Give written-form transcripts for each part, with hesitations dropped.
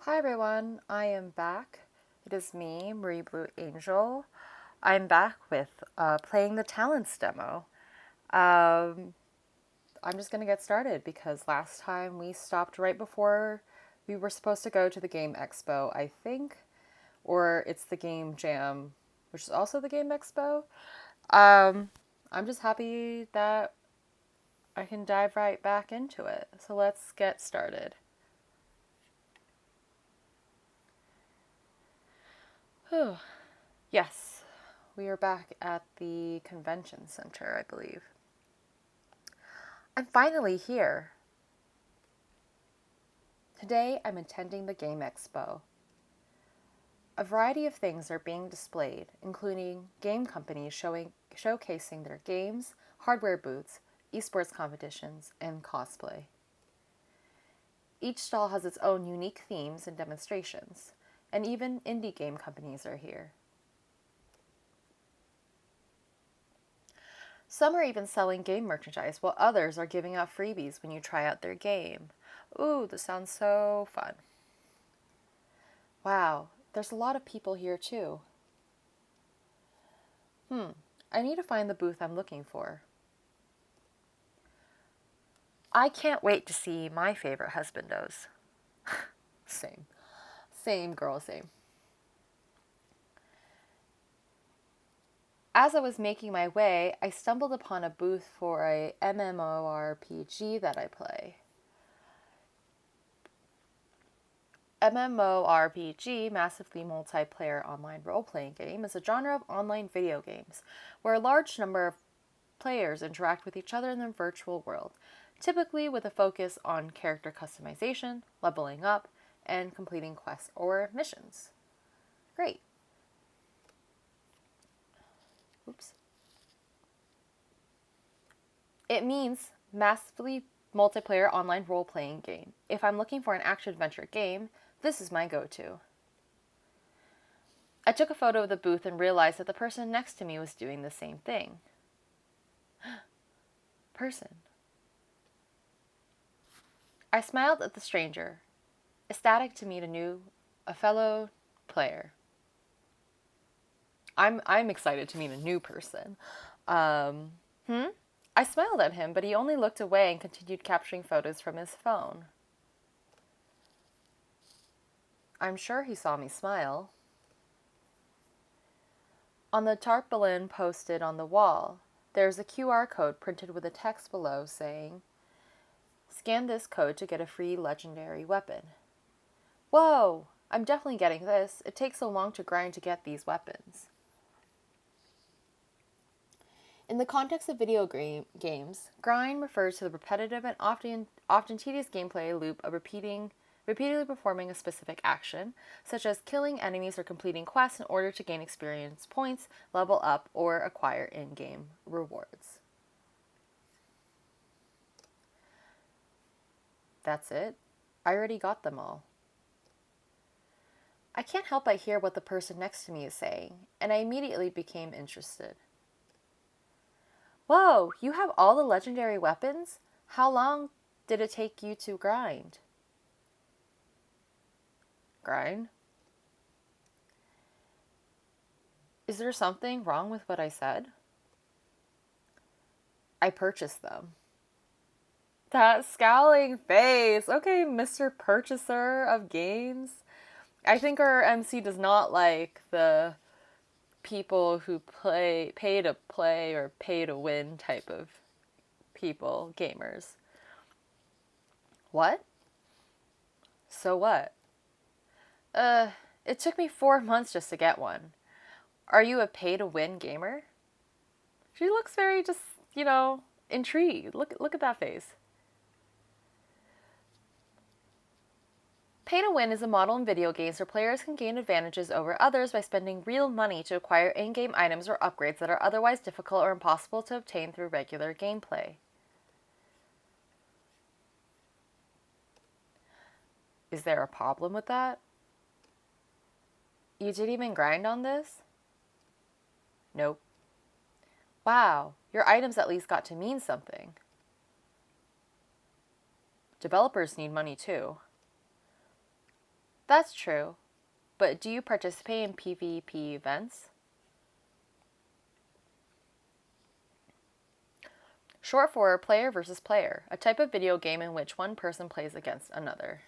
Hi everyone, I am back. It is me, marieblueangel. I'm back with playing the talents demo. Um, I'm just gonna get started because last time we stopped right before we were supposed to go to the Game Expo, I think, or it's the Game Jam, which is also the Game Expo. Um, I'm just happy that I can dive right back into it. So let's get started. Whew. Yes, we are back at the convention center, I believe. I'm finally here. Today I'm attending the Game Expo. A variety of things are being displayed, including game companies showcasing their games, hardware booths, esports competitions, and cosplay. Each stall has its own unique themes and demonstrations, and even indie game companies are here. Some are even selling game merchandise, while others are giving out freebies when you try out their game. Ooh, this sounds so fun. Wow, there's a lot of people here too. I need to find the booth I'm looking for. I can't wait to see my favorite husbandos. Same. Same, girl, same. As I was making my way, I stumbled upon a booth for a MMORPG that I play. MMORPG, massively multiplayer online role-playing game, is a genre of online video games where a large number of players interact with each other in the virtual world, typically with a focus on character customization, leveling up, and completing quests or missions. Great. Oops. It means massively multiplayer online role-playing game. If I'm looking for an action-adventure game, this is my go-to. I took a photo of the booth and realized that the person next to me was doing the same thing. Person. I smiled at the stranger, ecstatic to meet a fellow player. I'm excited to meet a new person. Um, I smiled at him, but he only looked away and continued capturing photos from his phone. I'm sure he saw me smile. On the tarpaulin posted on the wall, there's a QR code printed with a text below saying, "Scan this code to get a free legendary weapon." Whoa! I'm definitely getting this. It takes so long to grind to get these weapons. In the context of video games, grind refers to the repetitive and often tedious gameplay loop of repeatedly performing a specific action, such as killing enemies or completing quests in order to gain experience points, level up, or acquire in-game rewards. That's it. I already got them all. I can't help but hear what the person next to me is saying, and I immediately became interested. Whoa, you have all the legendary weapons? How long did it take you to grind? Grind? Is there something wrong with what I said? I purchased them. That scowling face. Okay, Mr. Purchaser of games. I think our MC does not like the people who pay to play or pay to win type of people, gamers. What? So what? Uh, it took me 4 months just to get one. Are you a pay to win gamer? She looks very just, intrigued. Look at that face. Pay to win is a model in video games where players can gain advantages over others by spending real money to acquire in-game items or upgrades that are otherwise difficult or impossible to obtain through regular gameplay. Is there a problem with that? You didn't even grind on this? Nope. Wow, your items at least got to mean something. Developers need money too. That's true. But do you participate in PvP events? Short for player versus player, a type of video game in which one person plays against another.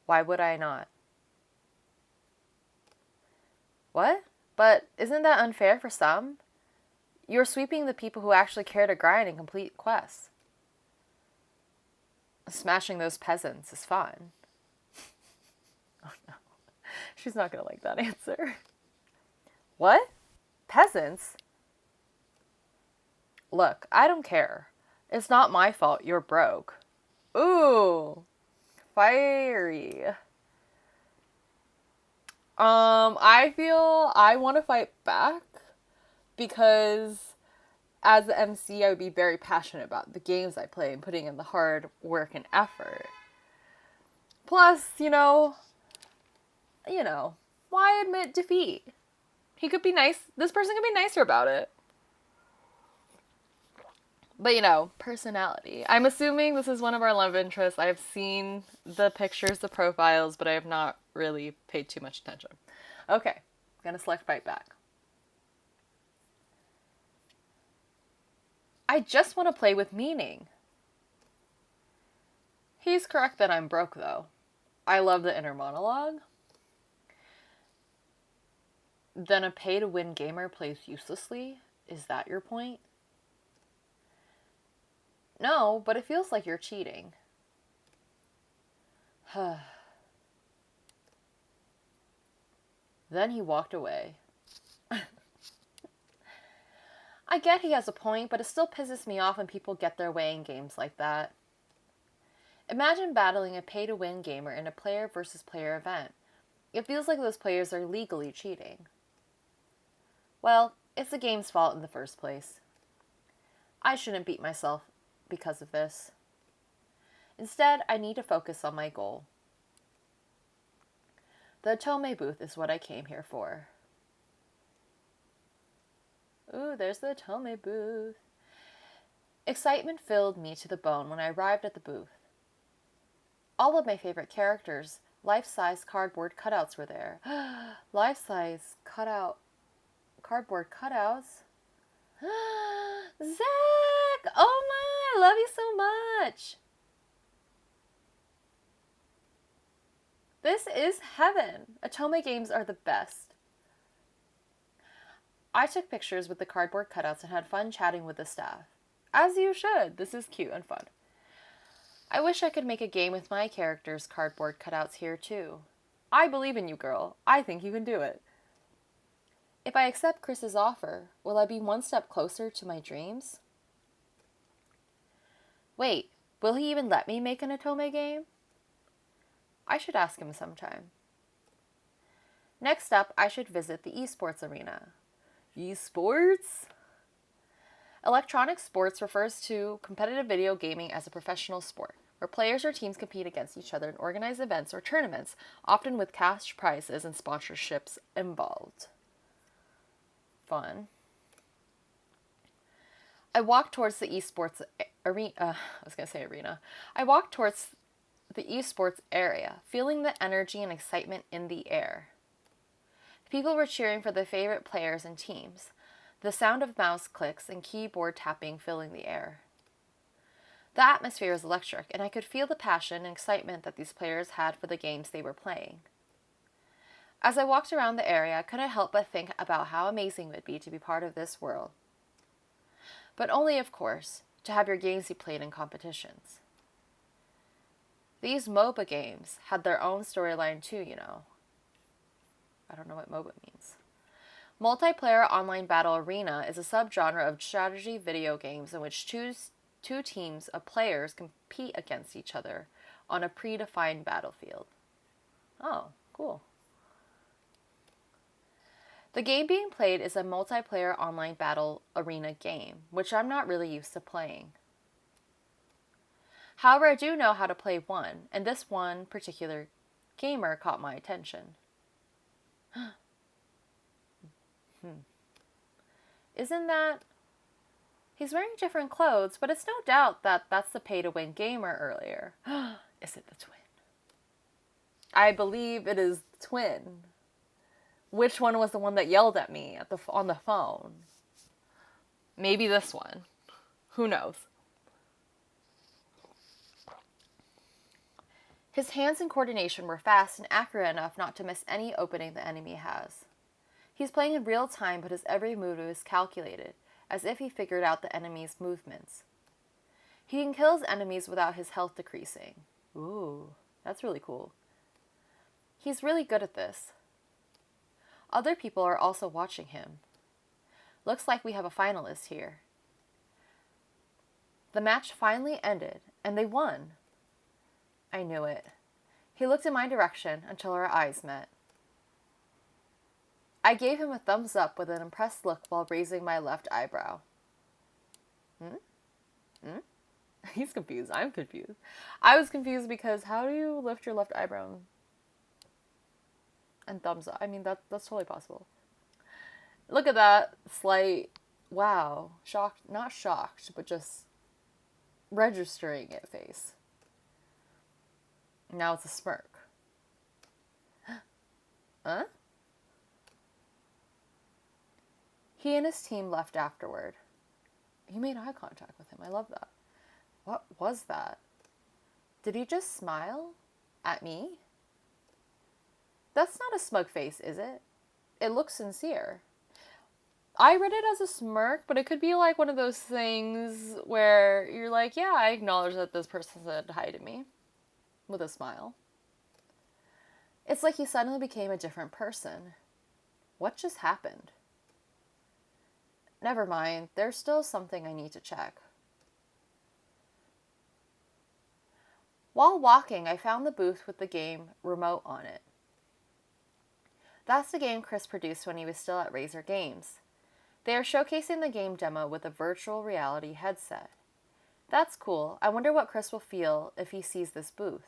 Why would I not? What? But isn't that unfair for some? You're sweeping the people who actually care to grind and complete quests. Smashing those peasants is fun. Oh no. She's not gonna like that answer. What? Peasants? Look, I don't care. It's not my fault you're broke. Ooh. Fiery. I feel I want to fight back because as the MC, I would be very passionate about the games I play and putting in the hard work and effort. Plus, why admit defeat? He could be nice. This person could be nicer about it. But, personality. I'm assuming this is one of our love interests. I have seen the pictures, the profiles, but I have not really paid too much attention. Okay, I'm gonna select fight back. I just want to play with meaning. He's correct that I'm broke, though. I love the inner monologue. Then a pay-to-win gamer plays uselessly? Is that your point? No, but it feels like you're cheating. Then he walked away. I get he has a point, but it still pisses me off when people get their way in games like that. Imagine battling a pay-to-win gamer in a player versus player event. It feels like those players are legally cheating. Well, it's the game's fault in the first place. I shouldn't beat myself because of this. Instead, I need to focus on my goal. The Otome booth is what I came here for. Ooh, there's the Otome booth. Excitement filled me to the bone when I arrived at the booth. All of my favorite characters, life-size cardboard cutouts were there. Life-size cardboard cutouts? Zach! Oh my, I love you so much! This is heaven. Otome games are the best. I took pictures with the cardboard cutouts and had fun chatting with the staff. As you should. This is cute and fun. I wish I could make a game with my character's cardboard cutouts here too. I believe in you, girl. I think you can do it. If I accept Chris's offer, will I be one step closer to my dreams? Wait, will he even let me make an Otome game? I should ask him sometime. Next up, I should visit the esports arena. Esports? Electronic sports refers to competitive video gaming as a professional sport, where players or teams compete against each other in organized events or tournaments, often with cash prizes and sponsorships involved. Fun. I walked towards the esports arena. I walked towards the esports area, feeling the energy and excitement in the air. People were cheering for their favorite players and teams, the sound of mouse clicks and keyboard tapping filling the air. The atmosphere was electric, and I could feel the passion and excitement that these players had for the games they were playing. As I walked around the area, I couldn't help but think about how amazing it would be to be part of this world. But only, of course, to have your games be played in competitions. These MOBA games had their own storyline too, I don't know what MOBA means. Multiplayer Online Battle Arena is a subgenre of strategy video games in which two teams of players compete against each other on a predefined battlefield. Oh, cool. The game being played is a multiplayer online battle arena game, which I'm not really used to playing. However, I do know how to play one, and this one particular gamer caught my attention. Isn't that... He's wearing different clothes, but it's no doubt that that's the pay-to-win gamer earlier. Is it the twin? I believe it is the twin. Which one was the one that yelled at me on the phone? Maybe this one. Who knows? His hands and coordination were fast and accurate enough not to miss any opening the enemy has. He's playing in real time, but his every move is calculated, as if he figured out the enemy's movements. He can kill his enemies without his health decreasing. Ooh, that's really cool. He's really good at this. Other people are also watching him. Looks like we have a finalist here. The match finally ended, and they won. I knew it. He looked in my direction until our eyes met. I gave him a thumbs up with an impressed look while raising my left eyebrow. He's confused. I'm confused. I was confused because how do you lift your left eyebrow and thumbs up? I mean, that's totally possible. Look at that slight, wow, shocked, not shocked, but just registering it face. Now it's a smirk. Huh? He and his team left afterward. He made eye contact with him. I love that. What was that? Did he just smile at me? That's not a smug face, is it? It looks sincere. I read it as a smirk, but it could be like one of those things where you're like, yeah, I acknowledge that this person said hi to me with a smile. It's like he suddenly became a different person. What just happened? Never mind, there's still something I need to check. While walking, I found the booth with the game remote on it. That's the game Chris produced when he was still at Razer Games. They are showcasing the game demo with a virtual reality headset. That's cool. I wonder what Chris will feel if he sees this booth.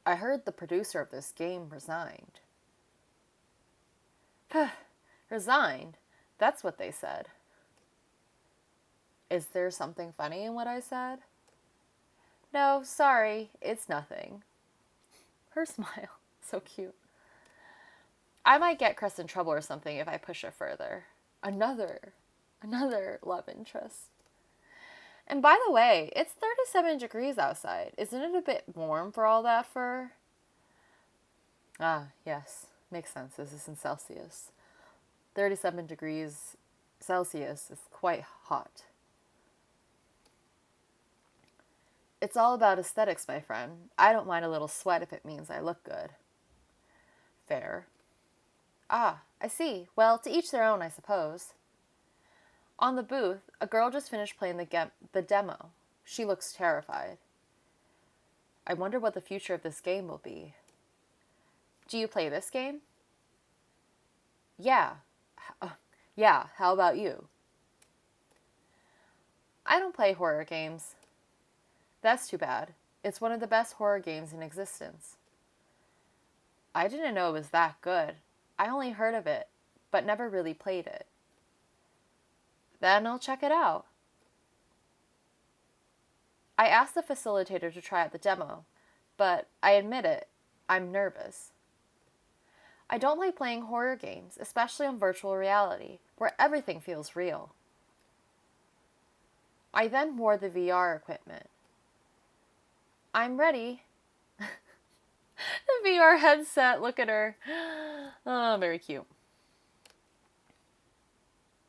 I heard the producer of this game resigned. Resigned? That's what they said. Is there something funny in what I said? No, sorry, it's nothing. Her smile, so cute. I might get Chris in trouble or something if I push it further. Another love interest. And by the way, it's 37 degrees outside. Isn't it a bit warm for all that fur? Ah, yes. Makes sense. This is in Celsius. 37 degrees Celsius is quite hot. It's all about aesthetics, my friend. I don't mind a little sweat if it means I look good. Fair. Ah, I see. Well, to each their own, I suppose. On the booth, a girl just finished playing the demo. She looks terrified. I wonder what the future of this game will be. Do you play this game? Yeah. Yeah, how about you? I don't play horror games. That's too bad. It's one of the best horror games in existence. I didn't know it was that good. I only heard of it, but never really played it. Then I'll check it out. I asked the facilitator to try out the demo, but I admit it, I'm nervous. I don't like playing horror games, especially on virtual reality, where everything feels real. I then wore the VR equipment. I'm ready. The VR headset, look at her. Oh, very cute.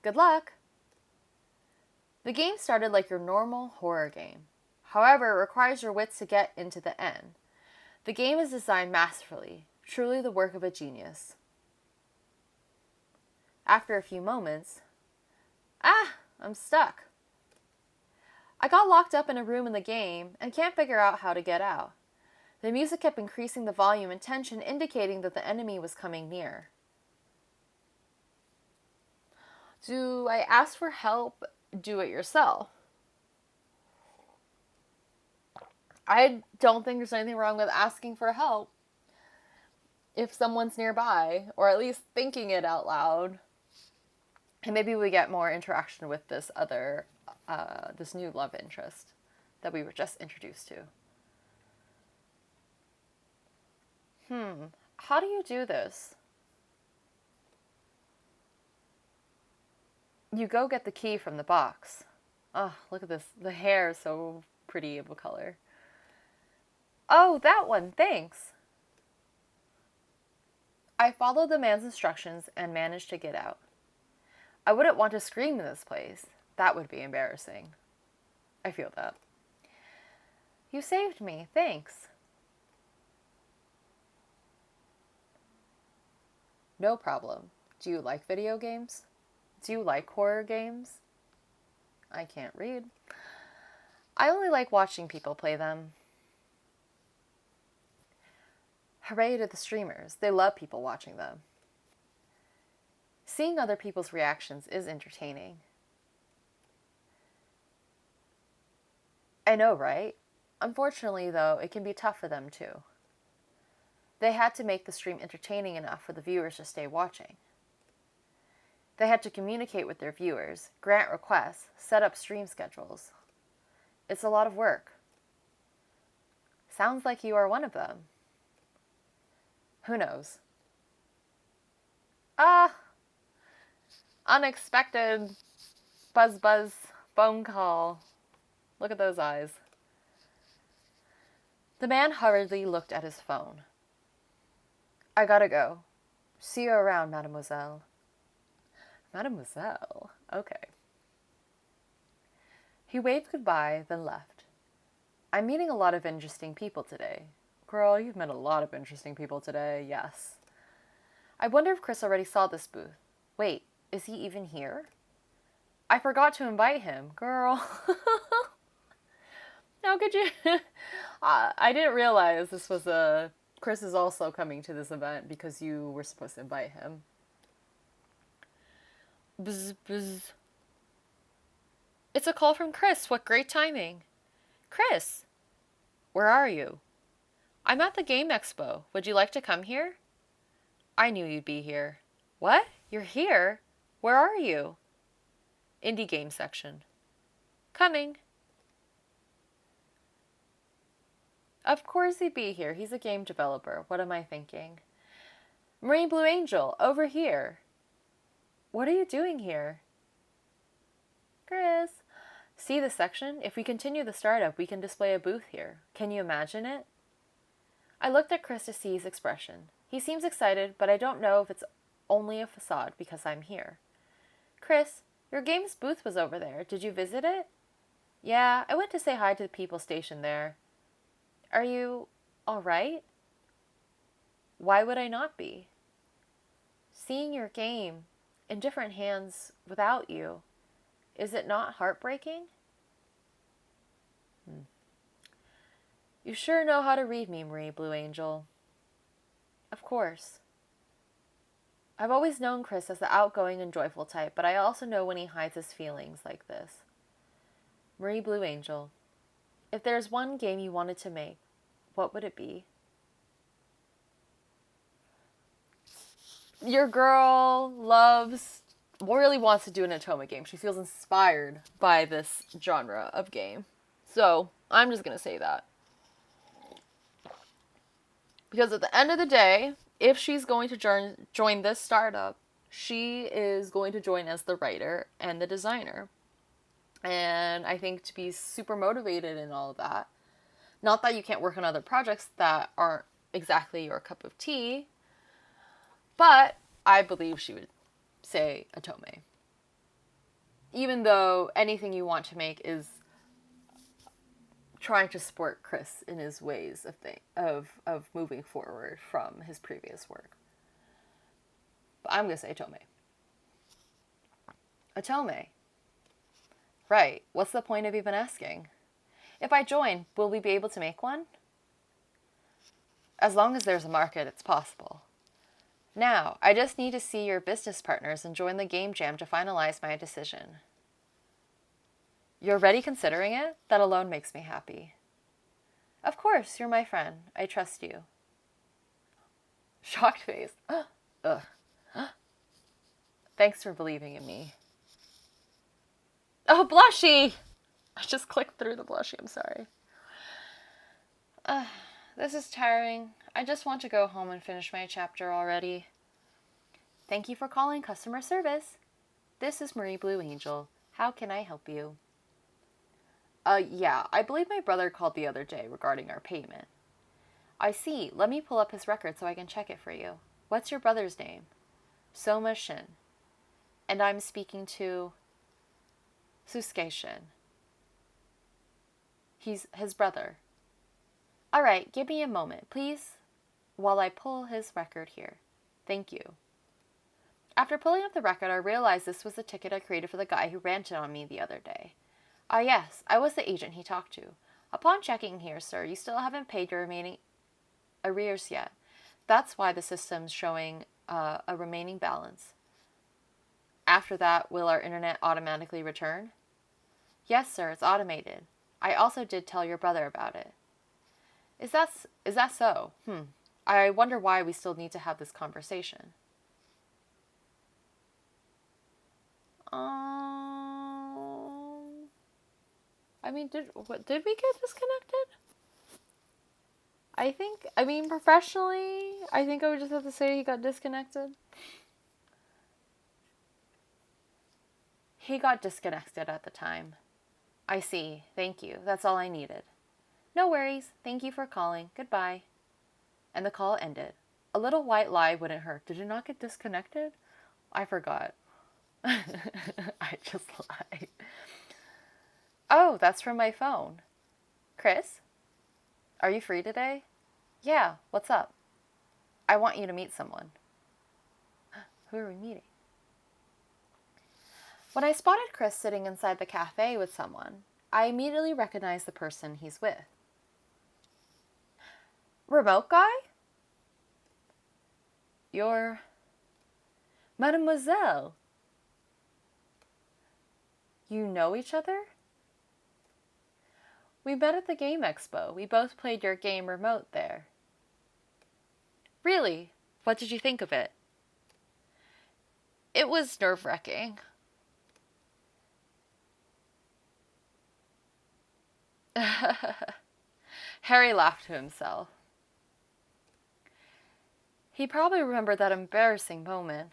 Good luck. The game started like your normal horror game. However, it requires your wits to get into the end. The game is designed masterfully, truly the work of a genius. After a few moments, I'm stuck. I got locked up in a room in the game and can't figure out how to get out. The music kept increasing the volume and tension, indicating that the enemy was coming near. Do I ask for help? Do it yourself. I don't think there's anything wrong with asking for help if someone's nearby, or at least thinking it out loud. And maybe we get more interaction with this new love interest. that we were just introduced to. How do you do this? You go get the key from the box. Oh, look at this. The hair is so pretty of a color. Oh, that one, thanks. I followed the man's instructions and managed to get out. I wouldn't want to scream in this place. That would be embarrassing. I feel that. You saved me, thanks. No problem. Do you like video games? Do you like horror games? I can't read. I only like watching people play them. Hooray to the streamers. They love people watching them. Seeing other people's reactions is entertaining. I know, right? Unfortunately, though, it can be tough for them too. They had to make the stream entertaining enough for the viewers to stay watching. They had to communicate with their viewers, grant requests, set up stream schedules. It's a lot of work. Sounds like you are one of them. Who knows? Unexpected buzz phone call. Look at those eyes. The man hurriedly looked at his phone. I gotta go. See you around, mademoiselle. Mademoiselle? Okay. He waved goodbye, then left. I'm meeting a lot of interesting people today. Girl, you've met a lot of interesting people today, yes. I wonder if Chris already saw this booth. Wait, is he even here? I forgot to invite him. Girl. How could you? I didn't realize this was Chris is also coming to this event because you were supposed to invite him. Bzz, bzz. It's a call from Chris. What great timing. Chris, where are you? I'm at the Game Expo. Would you like to come here? I knew you'd be here. What? You're here? Where are you? Indie game section. Coming. Of course he'd be here. He's a game developer. What am I thinking? marieblueangel, over here. What are you doing here? Chris. See the section? If we continue the startup, we can display a booth here. Can you imagine it? I looked at Chris to see his expression. He seems excited, but I don't know if it's only a facade because I'm here. Chris, your game's booth was over there. Did you visit it? Yeah, I went to say hi to the people stationed there. Are you all right? Why would I not be? Seeing your game in different hands without you, is it not heartbreaking? You sure know how to read me, marieblueangel. Of course. I've always known Chris as the outgoing and joyful type, but I also know when he hides his feelings like this. marieblueangel, if there's one game you wanted to make, what would it be? Your girl really wants to do an Otome game. She feels inspired by this genre of game. So, I'm just going to say that. Because at the end of the day, if she's going to join this startup, she is going to join as the writer and the designer. And I think to be super motivated in all of that, not that you can't work on other projects that aren't exactly your cup of tea, but I believe she would say Otome. Even though anything you want to make is trying to support Chris in his ways of moving forward from his previous work. But I'm going to say Otome. Otome. Right. What's the point of even asking? If I join, will we be able to make one? As long as there's a market, it's possible. Now, I just need to see your business partners and join the game jam to finalize my decision. You're already considering it? That alone makes me happy. Of course, you're my friend. I trust you. Shocked face. Ugh. Thanks for believing in me. Oh, blushy! I just clicked through the blushing, I'm sorry. This is tiring. I just want to go home and finish my chapter already. Thank you for calling customer service. This is Marie Blue Angel. How can I help you? Yeah, I believe my brother called the other day regarding our payment. I see. Let me pull up his record so I can check it for you. What's your brother's name? Soma Shin. And I'm speaking to Susuke Shin. He's his brother. All right, give me a moment, please, while I pull his record here. Thank you. After pulling up the record, I realized this was the ticket I created for the guy who ranted on me the other day. Ah, yes, I was the agent he talked to. Upon checking here, sir, you still haven't paid your remaining arrears yet. That's why the system's showing a remaining balance. After that, will our internet automatically return? Yes, sir, it's automated. I also did tell your brother about it. Is that so? I wonder why we still need to have this conversation. I mean, did we get disconnected? Professionally, I think I would just have to say he got disconnected. He got disconnected at the time. I see. Thank you. That's all I needed. No worries. Thank you for calling. Goodbye. And the call ended. A little white lie wouldn't hurt. Did it not get disconnected? I forgot. I just lied. Oh, that's from my phone. Chris? Are you free today? Yeah, what's up? I want you to meet someone. Who are we meeting? When I spotted Chris sitting inside the cafe with someone, I immediately recognized the person he's with. Remote guy? You're Mademoiselle. You know each other? We met at the Game Expo. We both played your game remote there. Really? What did you think of it? It was nerve-wracking. Harry laughed to himself. He probably remembered that embarrassing moment.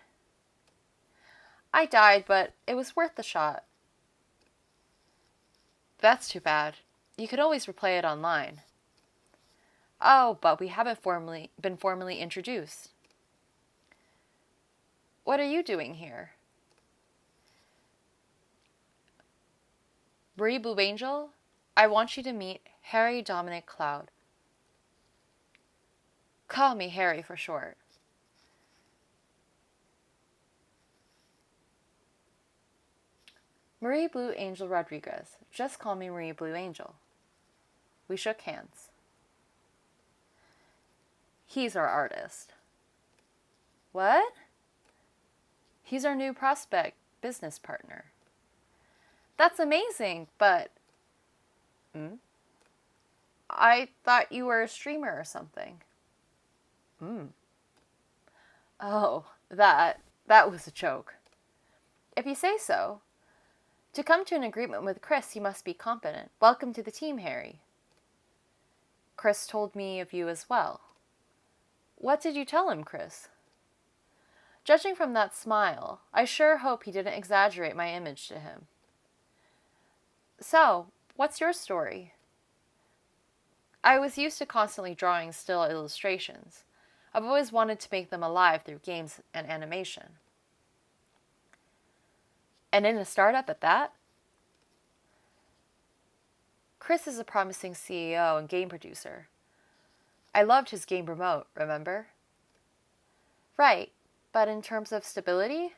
I died, but it was worth the shot. That's too bad. You could always replay it online. Oh, but we haven't been formally introduced. What are you doing here? Marie Blue Angel, I want you to meet Harry Dominic Cloud. Call me Harry for short. Marie Blue Angel Rodriguez. Just call me Marie Blue Angel. We shook hands. He's our artist. What? He's our new prospect business partner. That's amazing, but... I thought you were a streamer or something. Oh, that was a joke. If you say so. To come to an agreement with Chris, you must be competent. Welcome to the team, Harry. Chris told me of you as well. What did you tell him, Chris? Judging from that smile, I sure hope he didn't exaggerate my image to him. So, what's your story? I was used to constantly drawing still illustrations. I've always wanted to make them alive through games and animation. And in a startup at that? Chris is a promising CEO and game producer. I loved his game remote, remember? Right, but in terms of stability?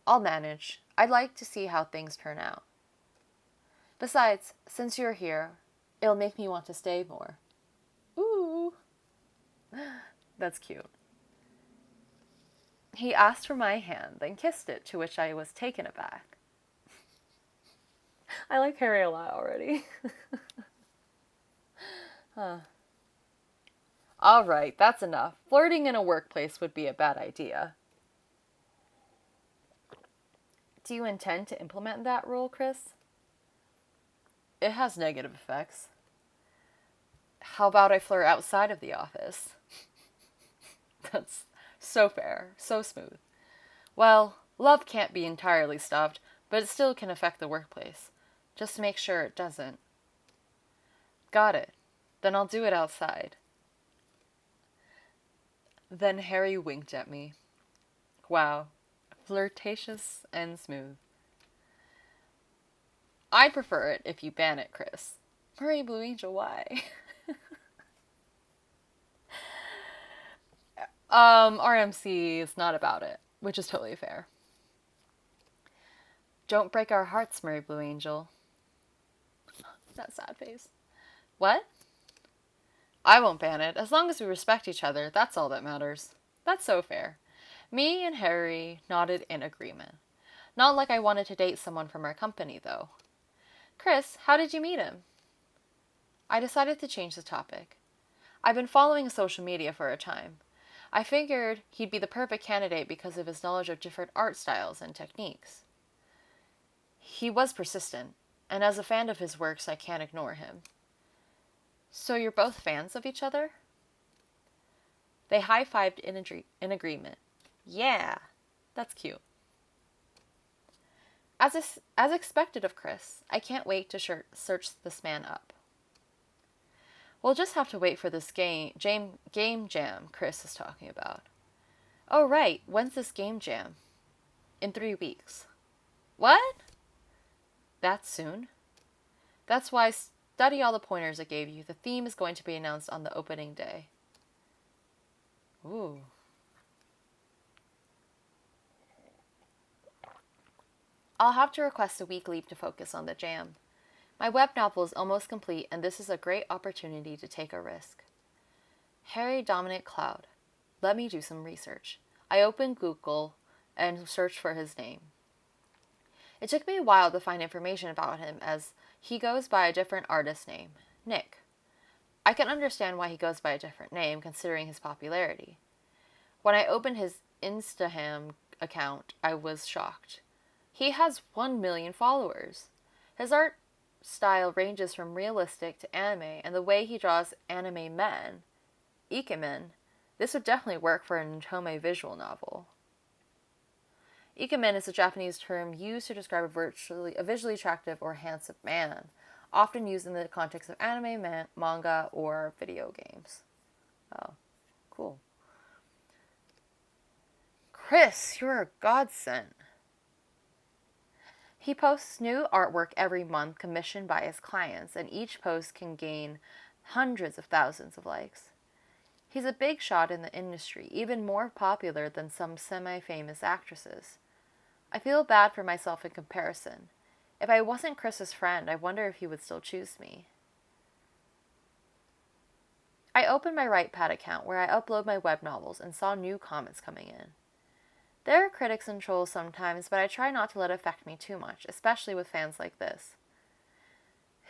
I'll manage. I'd like to see how things turn out. Besides, since you're here, it'll make me want to stay more. Ooh. That's cute. He asked for my hand, then kissed it, to which I was taken aback. I like Harry a lot already. All right, that's enough. Flirting in a workplace would be a bad idea. Do you intend to implement that rule, Chris? it has negative effects. How about I flirt outside of the office? That's so fair, so smooth. Well, love can't be entirely stopped, but it still can affect the workplace. Just to make sure it doesn't. Got it. Then I'll do it outside. Then Harry winked at me. Wow. Flirtatious and smooth. I'd prefer it if you ban it, Chris. Marie Blue Angel, why? RMC is not about it, which is totally fair. Don't break our hearts, Marie Blue Angel. That sad face. What? I won't ban it. As long as we respect each other, that's all that matters. That's so fair. Me and Harry nodded in agreement. Not like I wanted to date someone from our company, though. Chris, how did you meet him? I decided to change the topic. I've been following social media for a time. I figured he'd be the perfect candidate because of his knowledge of different art styles and techniques. He was persistent, and as a fan of his works, I can't ignore him. So you're both fans of each other? They high-fived in agreement. Yeah, that's cute. As expected of Chris, I can't wait to search this man up. We'll just have to wait for this game jam Chris is talking about. Oh, right. When's this game jam? In 3 weeks. What? That soon? That's why study all the pointers I gave you. The theme is going to be announced on the opening day. Ooh. I'll have to request a week leave to focus on the jam. My web novel is almost complete, and this is a great opportunity to take a risk. Harry Dominic Cloud. Let me do some research. I opened Google and searched for his name. It took me a while to find information about him, as he goes by a different artist name, Nick. I can understand why he goes by a different name, considering his popularity. When I opened his Instagram account, I was shocked. He has 1 million followers. His art style ranges from realistic to anime, and the way he draws anime men, ikemen, this would definitely work for an otome visual novel. Ikemen is a Japanese term used to describe a visually attractive or handsome man, often used in the context of anime, manga, or video games. Oh, cool. Chris, you're a godsend. He posts new artwork every month commissioned by his clients, and each post can gain hundreds of thousands of likes. He's a big shot in the industry, even more popular than some semi-famous actresses. I feel bad for myself in comparison. If I wasn't Chris's friend, I wonder if he would still choose me. I opened my WritePad account where I upload my web novels and saw new comments coming in. There are critics and trolls sometimes, but I try not to let it affect me too much, especially with fans like this.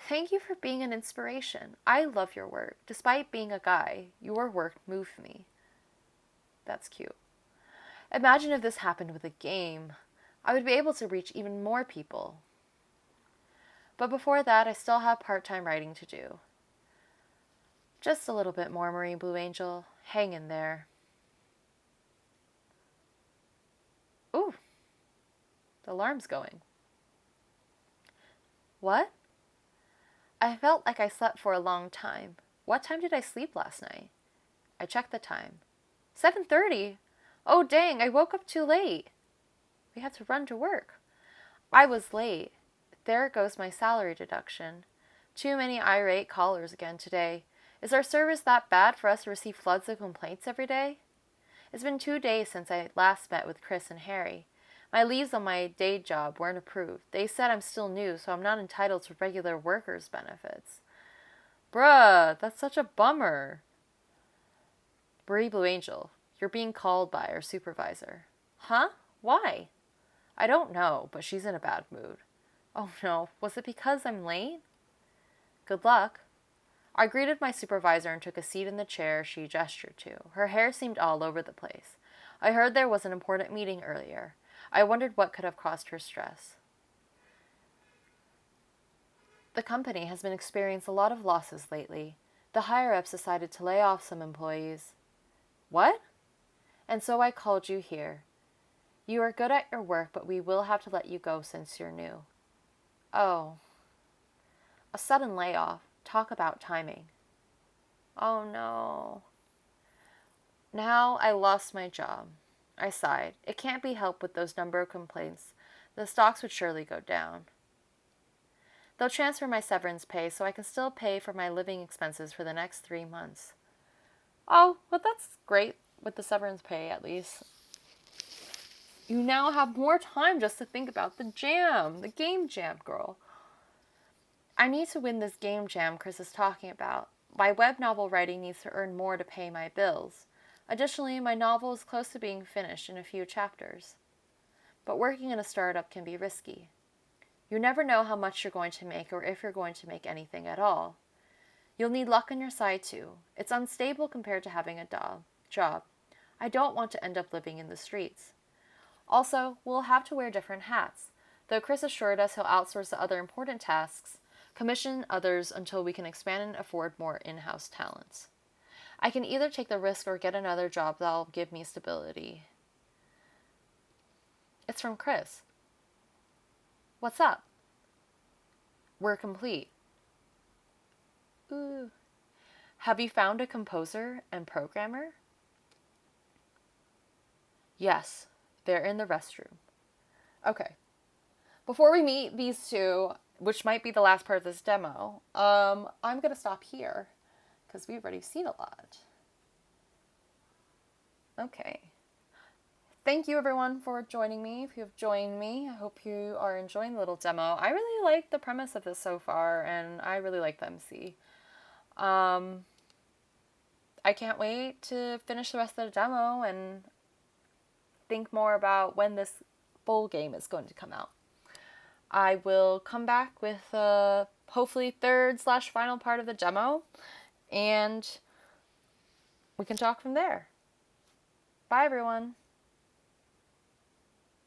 Thank you for being an inspiration. I love your work. Despite being a guy, your work moved me. That's cute. Imagine if this happened with a game. I would be able to reach even more people. But before that, I still have part-time writing to do. Just a little bit more, Marie Blue Angel. Hang in there. Ooh, the alarm's going. What? I felt like I slept for a long time. What time did I sleep last night? I checked the time. 7:30? Oh dang, I woke up too late. We had to run to work. I was late. There goes my salary deduction. Too many irate callers again today. Is our service that bad for us to receive floods of complaints every day? It's been 2 days since I last met with Chris and Harry. My leaves on my day job weren't approved. They said I'm still new, so I'm not entitled to regular workers' benefits. Bruh, that's such a bummer. Marie Blue Angel, you're being called by our supervisor. Huh? Why? I don't know, but she's in a bad mood. Oh no, was it because I'm late? Good luck. I greeted my supervisor and took a seat in the chair she gestured to. Her hair seemed all over the place. I heard there was an important meeting earlier. I wondered what could have caused her stress. The company has been experiencing a lot of losses lately. The higher-ups decided to lay off some employees. What? And so I called you here. You are good at your work, but we will have to let you go since you're new. Oh. A sudden layoff. Talk about timing. Oh no. Now I lost my job. I sighed. It can't be helped with those number of complaints. The stocks would surely go down. They'll transfer my severance pay so I can still pay for my living expenses for the next 3 months. Oh, well, that's great with the severance pay, at least. You now have more time just to think about the game jam, girl. I need to win this game jam Chris is talking about. My web novel writing needs to earn more to pay my bills. Additionally, my novel is close to being finished in a few chapters. But working in a startup can be risky. You never know how much you're going to make or if you're going to make anything at all. You'll need luck on your side too. It's unstable compared to having a job. I don't want to end up living in the streets. Also, we'll have to wear different hats. Though Chris assured us he'll outsource the other important tasks, commission others until we can expand and afford more in-house talents. I can either take the risk or get another job that'll give me stability. It's from Chris. What's up? We're complete. Ooh. Have you found a composer and programmer? Yes, they're in the restroom. Okay. Before we meet these two, which might be the last part of this demo, I'm going to stop here because we've already seen a lot. Okay. Thank you everyone for joining me. If you have joined me, I hope you are enjoying the little demo. I really like the premise of this so far, and I really like the MC. I can't wait to finish the rest of the demo and think more about when this full game is going to come out. I will come back with hopefully third/final part of the demo, and we can talk from there. Bye everyone.